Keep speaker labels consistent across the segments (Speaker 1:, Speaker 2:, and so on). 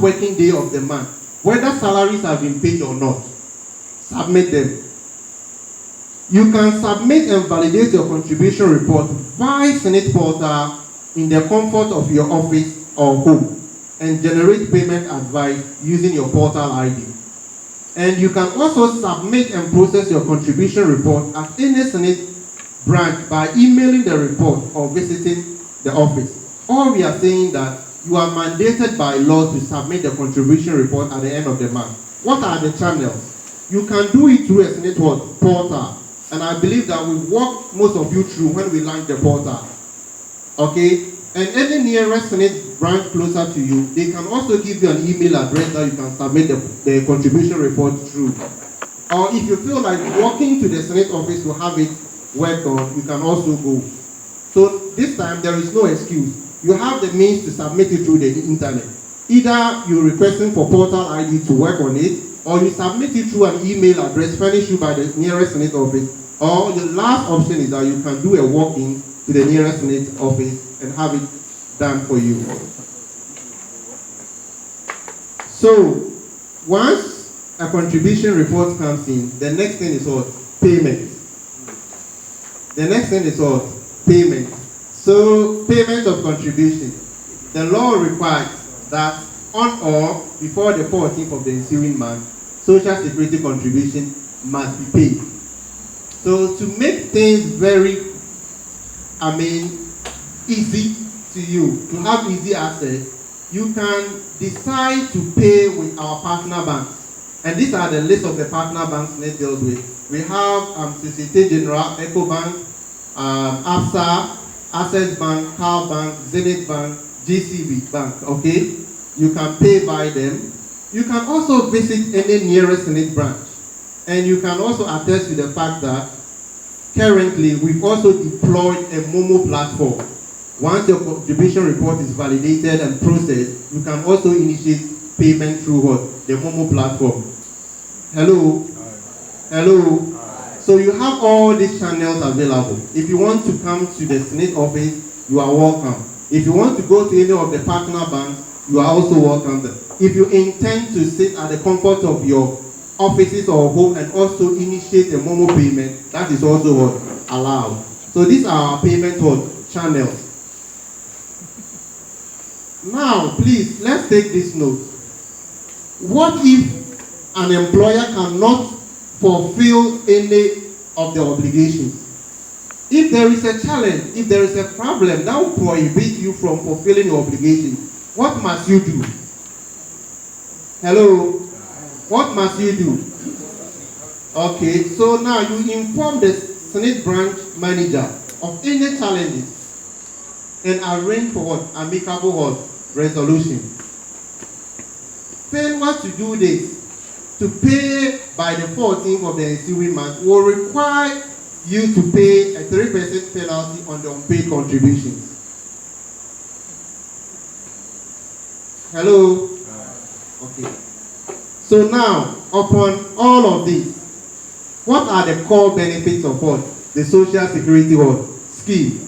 Speaker 1: working day of the month, whether salaries have been paid or not, submit them. You can submit and validate your contribution report via Ssnit portal in the comfort of your office or home and generate payment advice using your portal ID. And you can also submit and process your contribution report at any Ssnit branch by emailing the report or visiting the office. Or we are saying that you are mandated by law to submit the contribution report at the end of the month. What are the channels? You can do it through a Ssnit portal. And I believe that we walk most of you through when we launch the portal. Okay? And any nearest Ssnit branch closer to you, they can also give you an email address that you can submit the contribution report through. Or if you feel like walking to the Ssnit office to have it worked on, you can also go. So this time there is no excuse. You have the means to submit it through the internet. Either you're requesting for portal ID to work on it, or you submit it through an email address furnished you by the nearest Ssnit office. Or the last option is that you can do a walk-in to the nearest Ssnit office and have it done for you. So, once a contribution report comes in, the next thing is what? Payment. The next thing is what? Payment. So, payment of contribution. The law requires that on or before the 14th of the ensuing month, Social Security contribution must be paid. So, to make things very, easy to you, to have easy access, you can decide to pay with our partner banks. And these are the list of the partner banks Ssnit deals with. We have Societe Generale, EcoBank, ABSA, Access Bank, Cal Bank, Ssnit Bank, GCB Bank, okay? You can pay by them. You can also visit any nearest Ssnit branch. And you can also attest to the fact that currently we've also deployed a Momo platform. Once your contribution report is validated and processed, you can also initiate payment through what? The Momo platform. Hello? Hello? So you have all these channels available. If you want to come to the Ssnit office, you are welcome. If you want to go to any of the partner banks, you are also welcome. If you intend to sit at the comfort of your offices or home and also initiate a Momo payment, that is also what? Allowed. So these are our payment channels. Now, please, let's take this note. What if an employer cannot fulfill any of the obligations? If there is a challenge, if there is a problem that will prohibit you from fulfilling your obligations, what must you do? Hello? What must you do? Okay, so now you inform the Ssnit branch manager of any challenges and arrange for what? Amicable resolution. Failure to do this, to pay by the 14th of the ensuing month, will require you to pay a 3% penalty on the unpaid contributions. Hello? Okay. So now, upon all of this, what are the core benefits of what? The Social Security scheme.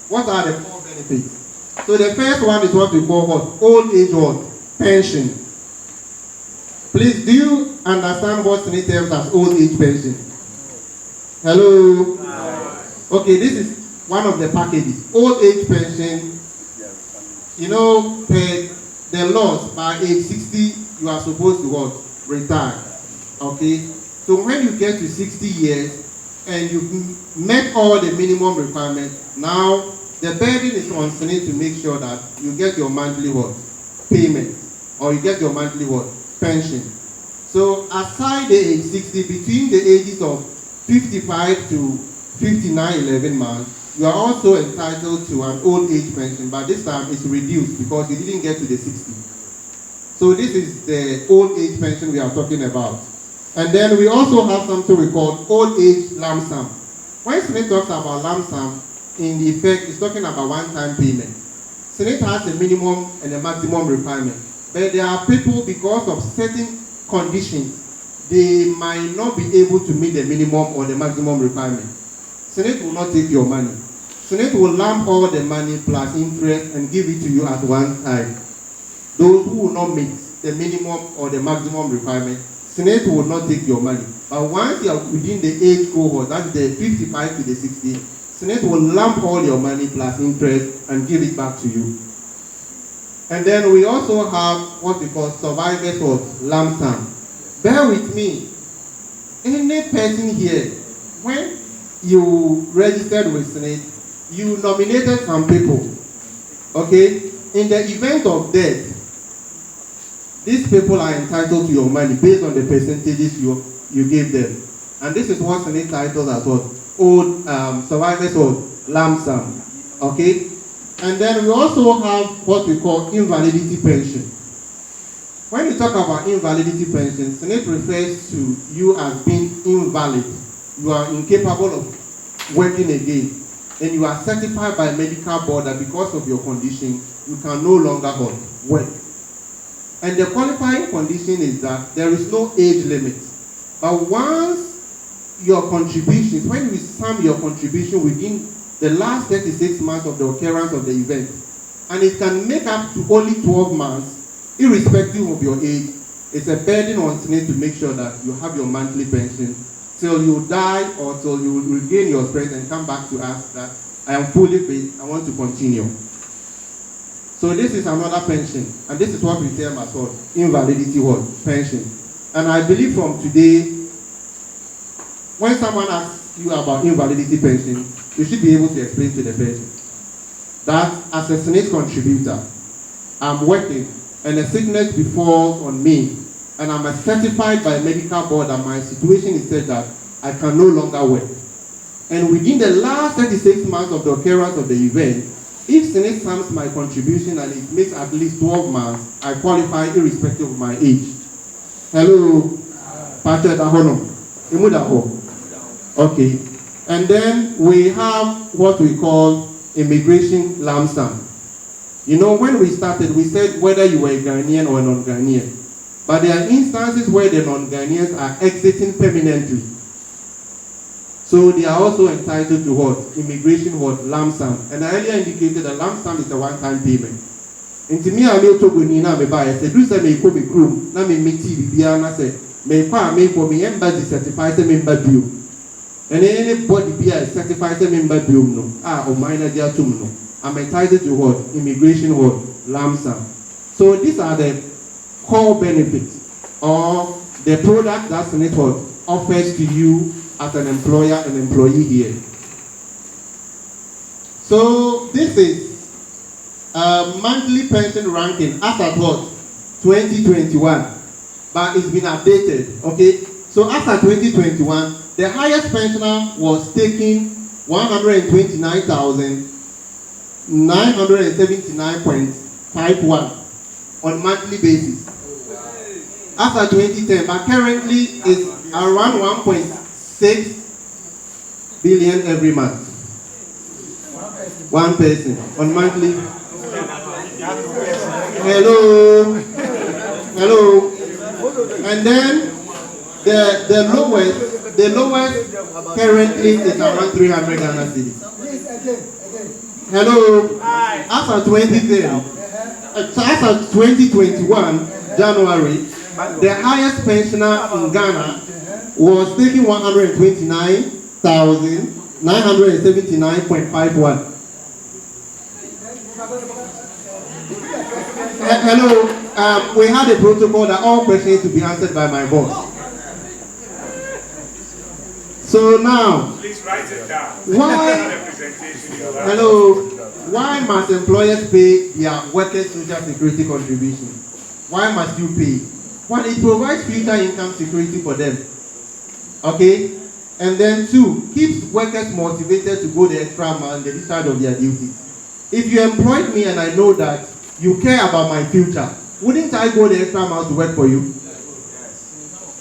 Speaker 1: What are the core benefits? So the first one is what we call what? Old age pension. Please, do you understand what Ssnit terms as old age pension? Hello? Okay, this is one of the packages. Old age pension, you know, the laws by age 60, you are supposed to what? Retire. Okay? So when you get to 60 years and you've met all the minimum requirements, now the burden is on Ssnit to make sure that you get your monthly payment, or you get your monthly pension. So aside the age 60, between the ages of 55 to 59, 11 months, you are also entitled to an old age pension, but this time it's reduced because you didn't get to the 60. So this is the old age pension we are talking about. And then we also have something we call old age lump sum. When Ssnit talks about lump sum, in the effect, it's talking about one-time payment. Ssnit has a minimum and a maximum requirement. But there are people, because of certain conditions, they might not be able to meet the minimum or the maximum requirement. Ssnit will not take your money. Ssnit will lump all the money plus interest and give it to you at one time. Those who will not meet, the minimum or the maximum requirement, Ssnit will not take your money. But once you are within the age cohort, that's the 55 to the 60, Ssnit will lump all your money plus interest and give it back to you. And then we also have what we call survivors or lump sum. Bear with me. Any person here, when you registered with Ssnit, you nominated some people. Okay? In the event of death, these people are entitled to your money based on the percentages you gave them. And this is what Ssnit titles as what? Old survivors or lump sum. Okay? And then we also have what we call invalidity pension. When you talk about invalidity pension, Ssnit refers to you as being invalid. You are incapable of working again. And you are certified by a medical board that because of your condition, you can no longer work. And the qualifying condition is that there is no age limit. But once your contributions, when you sum your contribution within the last 36 months of the occurrence of the event, and it can make up to only 12 months, irrespective of your age, it's a burden on Ssnit to make sure that you have your monthly pension till you die or till you regain your strength and come back to us that I am fully fit, I want to continue. So this is another pension, and this is what we term as what? Invalidity what? Pension. And I believe from today, when someone asks you about invalidity pension, you should be able to explain to the person that as a Ssnit contributor, I'm working and a sickness befalls on me, and I'm certified by a medical board that my situation is such that I can no longer work. And within the last 36 months of the occurrence of the event, if Ssnit sums my contribution and it makes at least 12 months, I qualify irrespective of my age. Hello, Patrick Ahono. Okay. And then we have what we call immigration lump sum. You know, when we started, we said whether you were a Ghanaian or a non-Ghanaian. But there are instances where the non-Ghanaians are exiting permanently. So they are also entitled to what? Immigration what? Lump sum. And I earlier indicated that lump sum is a one-time payment. And to me, I may talk with Nina, I said, do say, may come a crew, na me TV, Biana said, may pa, may for me, embassy certified a member due. And anybody be a certified member due, no. Or minor dear to no. I'm entitled to what? Immigration what? Lump sum. So these are the core benefits or the product that Ssnit what offers to you as an employer and employee here. So this is monthly pension ranking as at what? 2021. But it's been updated, okay? So as at 2021, the highest pensioner was taking 129,979.51 on monthly basis. As at 2010, but currently is around 1.6 billion every month. One person on monthly. Hello. And then the lowest currently is around 300 Ghana cedis. Hello. As of 2021 January, the highest pensioner in Ghana was taking 129,979.51. Hello. We had a protocol that all questions to be answered by my boss. So now,
Speaker 2: please write it down.
Speaker 1: Why must employers pay their workers' social security contribution? Why must you pay? One, it provides future income security for them. Okay? And then two, keeps workers motivated to go the extra mile in the discharge of their duties. If you employed me and I know that you care about my future, wouldn't I go the extra mile to work for you?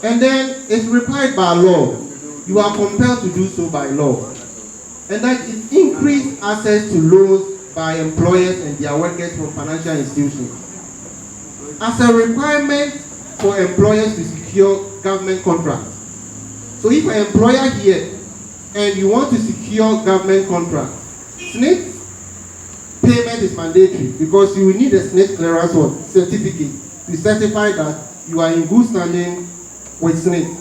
Speaker 1: And then it's required by law. You are compelled to do so by law. And that it increased access to loans by employers and their workers from financial institutions. As a requirement for employers to secure government contracts. So if an employer here and you want to secure government contracts, Ssnit payment is mandatory because you will need a Ssnit clearance certificate to certify that you are in good standing with Ssnit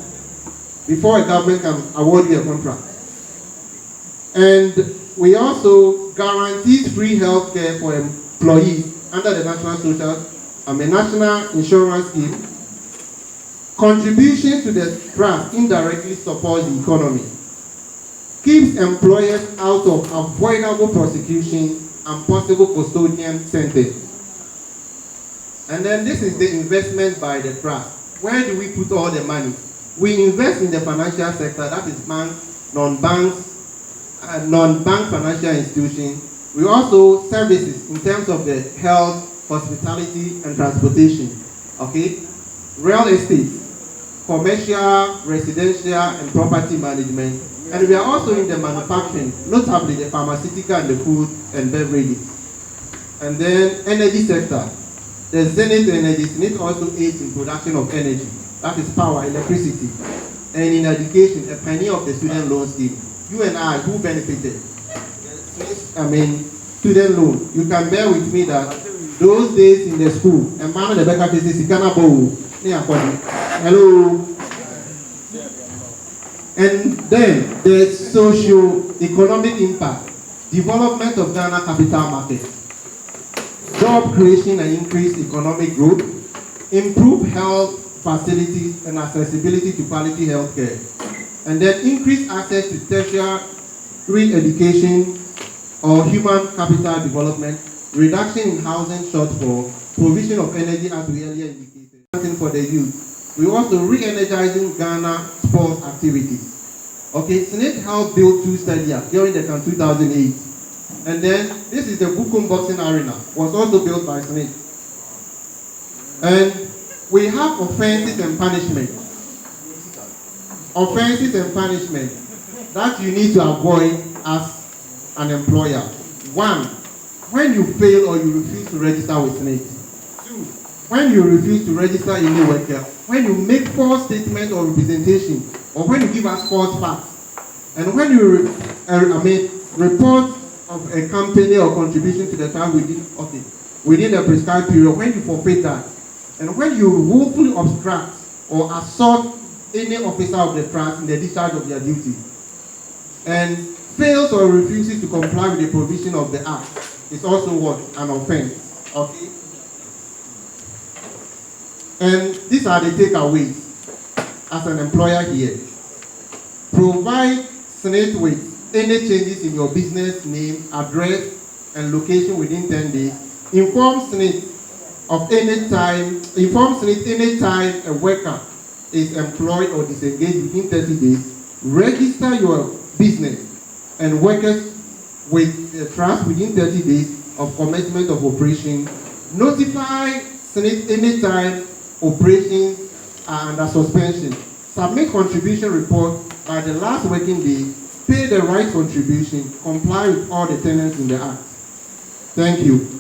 Speaker 1: before a government can award you a contract. And we also guarantee free health care for employees under the National Insurance Scheme. Contributions to the trust indirectly supports the economy, keeps employers out of avoidable prosecution and possible custodian sentence. And then this is the investment by the trust. Where do we put all the money? We invest in the financial sector, that is banks, non-bank financial institutions. We also services in terms of the health, hospitality, and transportation. Okay? Real estate, commercial, residential, and property management. And we are also in the manufacturing, notably the pharmaceutical and the food and beverages. And then energy sector. The Ssnit energy, Ssnit also aids in production of energy. That is power, electricity. And in education, a pioneer of the student loan scheme. You and I, who benefited? Student loan. You can bear with me that those days in the school, and man the back of hello. And then the socio-economic impact, development of Ghana capital market, job creation and increased economic growth, improve health facilities and accessibility to quality health care, and then increase access to tertiary education or human capital development, reduction in housing shortfall, provision of energy as we earlier indicated. Something for the youth. We also re-energizing Ghana sports activities. Okay, Ssnit helped build 2 stadiums during the 2008. And then this is the Bukum Boxing Arena, was also built by Ssnit. And we have offenses and punishment. Offenses and punishment that you need to avoid as an employer. 1, when you fail or you refuse to register with Ssnit. 2, when you refuse to register any worker, when you make false statement or representation, or when you give us false facts, and when you report of a company or contribution to the trust within the prescribed period, when you forfeit that, and when you willfully obstruct or assault any officer of the trust in the discharge of their duty, and fails or refuses to comply with the provision of the act, is also what? An offense. Okay? And these are the takeaways as an employer here. Provide Ssnit with any changes in your business name, address, and location within 10 days. Inform Ssnit anytime a worker is employed or disengaged within 30 days. Register your business and workers with the trust within 30 days of commencement of operation. Notify Ssnit anytime operations are under suspension. Submit contribution report by the last working day. Pay the right contribution. Comply with all the tenets in the Act. Thank you.